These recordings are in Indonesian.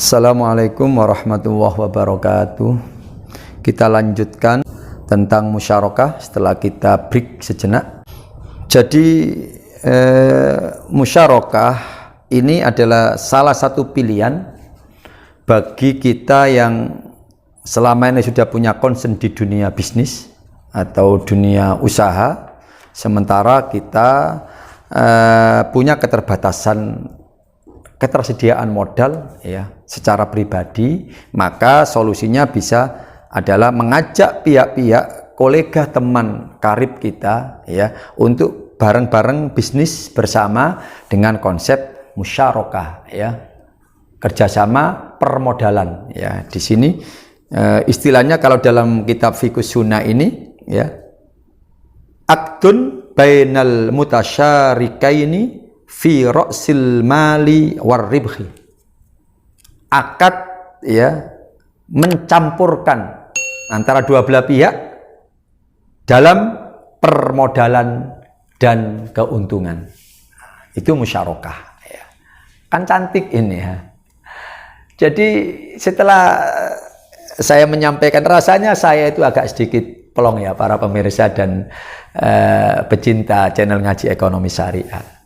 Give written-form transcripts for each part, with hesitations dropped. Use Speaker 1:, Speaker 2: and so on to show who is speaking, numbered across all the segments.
Speaker 1: Assalamualaikum warahmatullahi wabarakatuh. Kita lanjutkan tentang musyarakah setelah kita break sejenak. Jadi musyarakah ini adalah salah satu pilihan bagi kita yang selama ini sudah punya concern di dunia bisnis atau dunia usaha, sementara kita punya ketersediaan modal ya secara pribadi, maka solusinya bisa adalah mengajak pihak-pihak kolega teman karib kita ya untuk bareng-bareng bisnis bersama dengan konsep musyarakah ya, kerjasama permodalan ya. Di sini istilahnya kalau dalam kitab Fiqhus Sunnah ini ya, aqdun bainal mutasyarikaini fi ra'sil mali war ribhi. Akad ya mencampurkan antara dua belah pihak dalam permodalan dan keuntungan. Itu musyarakah ya. Kan cantik ini ya. Jadi setelah saya menyampaikan, rasanya saya itu agak sedikit pelong ya para pemirsa dan pecinta channel Ngaji Ekonomi Syariah.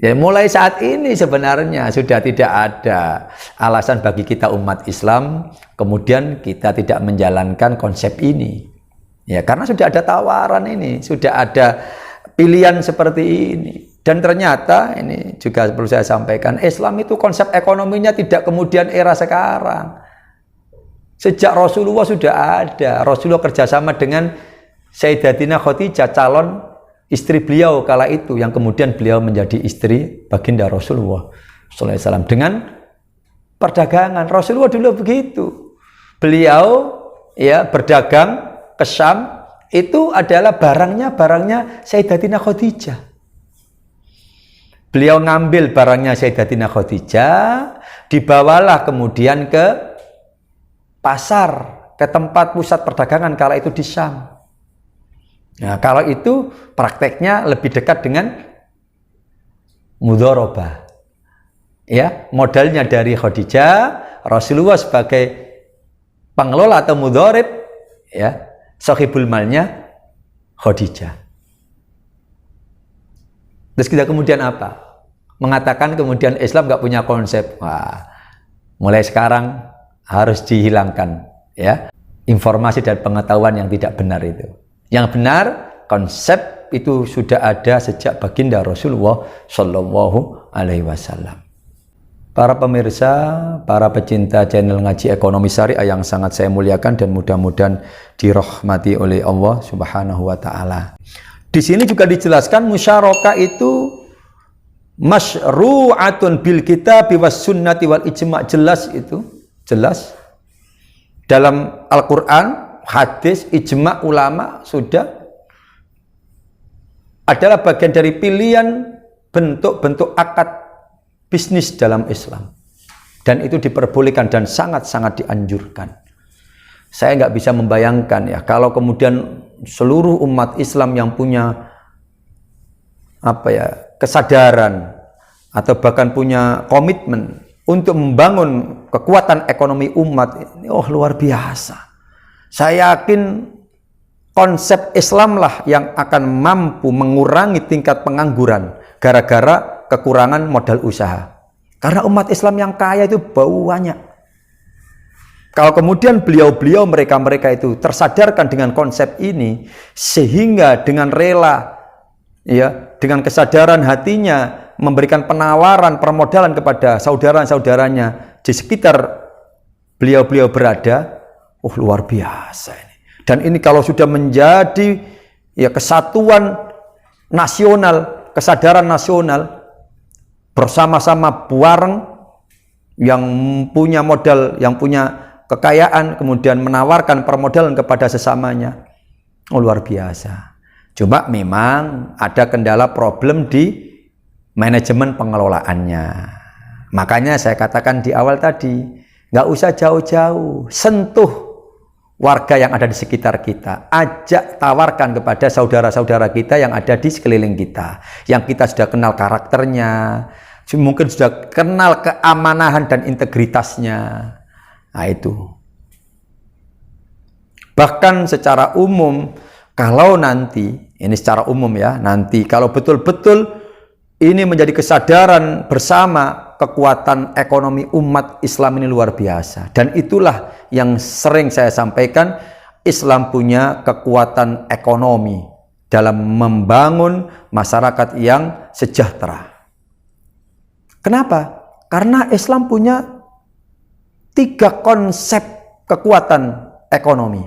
Speaker 1: Ya, mulai saat ini sebenarnya sudah tidak ada alasan bagi kita umat Islam kemudian kita tidak menjalankan konsep ini. Ya, karena sudah ada tawaran ini, sudah ada pilihan seperti ini. Dan ternyata ini juga perlu saya sampaikan, Islam itu konsep ekonominya tidak kemudian era sekarang. Sejak Rasulullah sudah ada. Rasulullah kerjasama dengan Sayyidatina Khadijah, calon istri beliau kala itu, yang kemudian beliau menjadi istri baginda Rasulullah SAW. Dengan perdagangan, Rasulullah dulu begitu. Beliau ya berdagang ke Syam, itu adalah barangnya Sayyidatina Khadijah. Beliau ngambil barangnya Sayyidatina Khadijah, dibawalah kemudian ke pasar, ke tempat pusat perdagangan kala itu di Syam. Nah, kalau itu prakteknya lebih dekat dengan mudharabah. Ya, modalnya dari Khadijah, Rasulullah sebagai pengelola atau mudharib, ya, sahibul malnya Khadijah. Terus kita kemudian apa? Mengatakan kemudian Islam nggak punya konsep. Wah, mulai sekarang harus dihilangkan ya informasi dan pengetahuan yang tidak benar itu. Yang benar, konsep itu sudah ada sejak baginda Rasulullah Shallallahu Alaihi Wasallam. Para pemirsa, para pecinta channel Ngaji Ekonomi Syariah yang sangat saya muliakan dan mudah-mudahan dirahmati oleh Allah Subhanahu Wa Taala. Di sini juga dijelaskan musyarakah itu masyru'atun bil kitabi was sunnati wal ijma'. Jelas itu, jelas dalam Al-Quran, hadis, ijma' ulama sudah adalah bagian dari pilihan bentuk-bentuk akad bisnis dalam Islam, dan itu diperbolehkan dan sangat-sangat dianjurkan. Saya nggak bisa membayangkan ya kalau kemudian seluruh umat Islam yang punya kesadaran atau bahkan punya komitmen untuk membangun kekuatan ekonomi umat ini, luar biasa. Saya yakin konsep Islam lah yang akan mampu mengurangi tingkat pengangguran gara-gara kekurangan modal usaha. Karena umat Islam yang kaya itu banyak. Kalau kemudian beliau-beliau mereka itu tersadarkan dengan konsep ini, sehingga dengan rela ya, dengan kesadaran hatinya memberikan penawaran permodalan kepada saudara-saudaranya di sekitar beliau-beliau berada, luar biasa ini. Dan ini kalau sudah menjadi ya kesatuan nasional, kesadaran nasional, bersama-sama bareng, yang punya modal, yang punya kekayaan, kemudian menawarkan permodalan kepada sesamanya, luar biasa. Cuma memang ada kendala problem di manajemen pengelolaannya. Makanya saya katakan di awal tadi, nggak usah jauh-jauh, sentuh warga yang ada di sekitar kita, ajak tawarkan kepada saudara-saudara kita yang ada di sekeliling kita, yang kita sudah kenal karakternya, mungkin sudah kenal keamanahan dan integritasnya. Nah itu. Bahkan secara umum, kalau nanti, ini secara umum ya, nanti kalau betul-betul ini menjadi kesadaran bersama, kekuatan ekonomi umat Islam ini luar biasa. Dan itulah yang sering saya sampaikan, Islam punya kekuatan ekonomi dalam membangun masyarakat yang sejahtera. Kenapa? Karena Islam punya 3 konsep kekuatan ekonomi,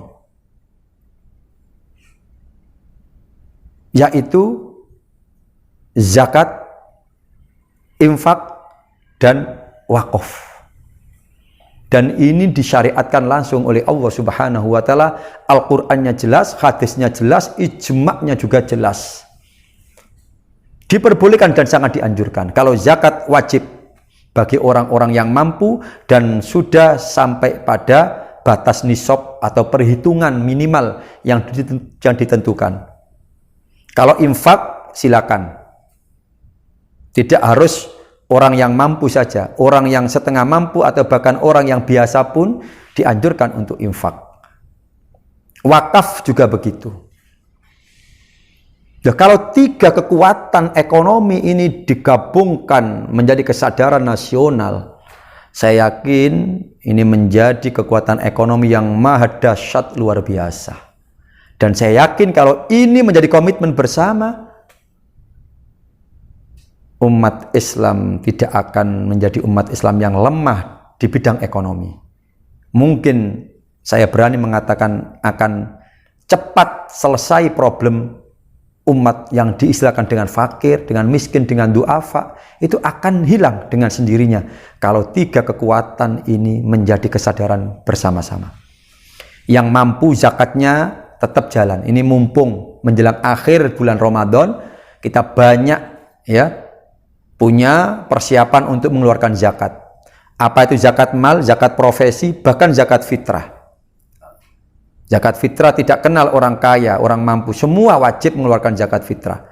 Speaker 1: yaitu zakat, infak, dan wakaf. Dan ini disyariatkan langsung oleh Allah Subhanahu wa Ta'ala. Al-Qur'annya jelas, hadisnya jelas, ijma'nya juga jelas. Diperbolehkan dan sangat dianjurkan. Kalau zakat wajib bagi orang-orang yang mampu dan sudah sampai pada batas nisab atau perhitungan minimal yang ditentukan. Kalau infak silakan. Tidak harus orang yang mampu saja. Orang yang setengah mampu atau bahkan orang yang biasa pun dianjurkan untuk infak. Wakaf juga begitu. Nah, kalau 3 kekuatan ekonomi ini digabungkan menjadi kesadaran nasional, saya yakin ini menjadi kekuatan ekonomi yang maha dahsyat luar biasa. Dan saya yakin kalau ini menjadi komitmen bersama, umat Islam tidak akan menjadi umat Islam yang lemah di bidang ekonomi. Mungkin saya berani mengatakan akan cepat selesai problem umat yang diistilahkan dengan fakir, dengan miskin, dengan du'afa, itu akan hilang dengan sendirinya kalau 3 kekuatan ini menjadi kesadaran bersama-sama. Yang mampu zakatnya tetap jalan. Ini mumpung menjelang akhir bulan Ramadan, kita banyak ya punya persiapan untuk mengeluarkan zakat. Apa itu zakat mal, zakat profesi, bahkan zakat fitrah. Zakat fitrah tidak kenal orang kaya, orang mampu. Semua wajib mengeluarkan zakat fitrah.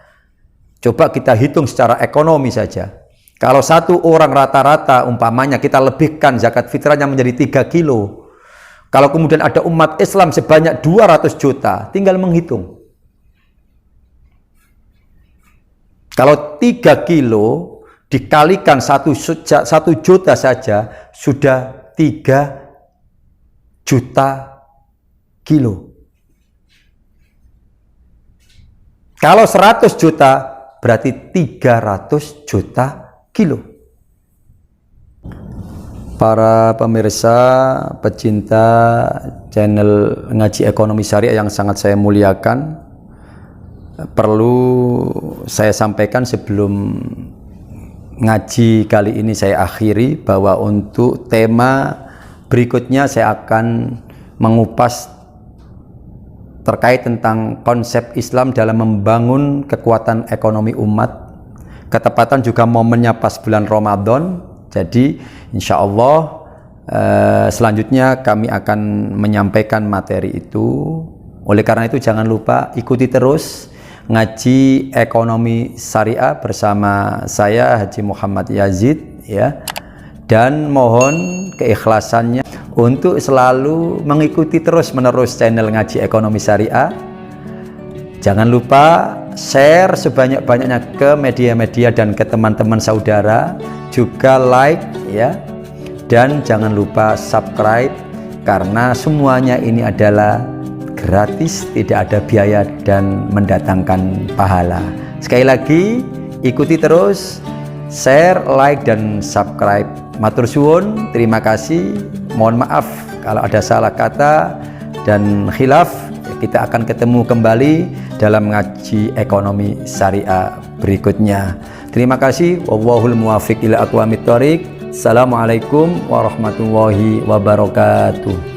Speaker 1: Coba kita hitung secara ekonomi saja. Kalau satu orang rata-rata umpamanya kita lebihkan zakat fitrahnya menjadi 3 kilo. Kalau kemudian ada umat Islam sebanyak 200 juta, tinggal menghitung. Kalau 3 kilo dikalikan 1 juta saja, sudah 3 juta kilo. Kalau 100 juta, berarti 300 juta kilo. Para pemirsa, pecinta channel Ngaji Ekonomi Syariah yang sangat saya muliakan, perlu saya sampaikan sebelum ngaji kali ini saya akhiri, bahwa untuk tema berikutnya saya akan mengupas terkait tentang konsep Islam dalam membangun kekuatan ekonomi umat. Ketepatan juga momennya pas bulan Ramadan. Jadi insya Allah selanjutnya kami akan menyampaikan materi itu. Oleh karena itu jangan lupa ikuti terus Ngaji Ekonomi Syariah bersama saya Haji Muhammad Yazid ya. Dan mohon keikhlasannya untuk selalu mengikuti terus-menerus channel Ngaji Ekonomi Syariah. Jangan lupa share sebanyak-banyaknya ke media-media dan ke teman-teman saudara. Juga like ya. Dan jangan lupa subscribe, karena semuanya ini adalah gratis, tidak ada biaya dan mendatangkan pahala. Sekali lagi, ikuti terus, share, like, dan subscribe. Matur suwun, terima kasih. Mohon maaf kalau ada salah kata dan khilaf. Kita akan ketemu kembali dalam Ngaji Ekonomi Syariah berikutnya. Terima kasih. Wallahul muwaffiq ila aqwamit thoriq. Assalamualaikum warahmatullahi wabarakatuh.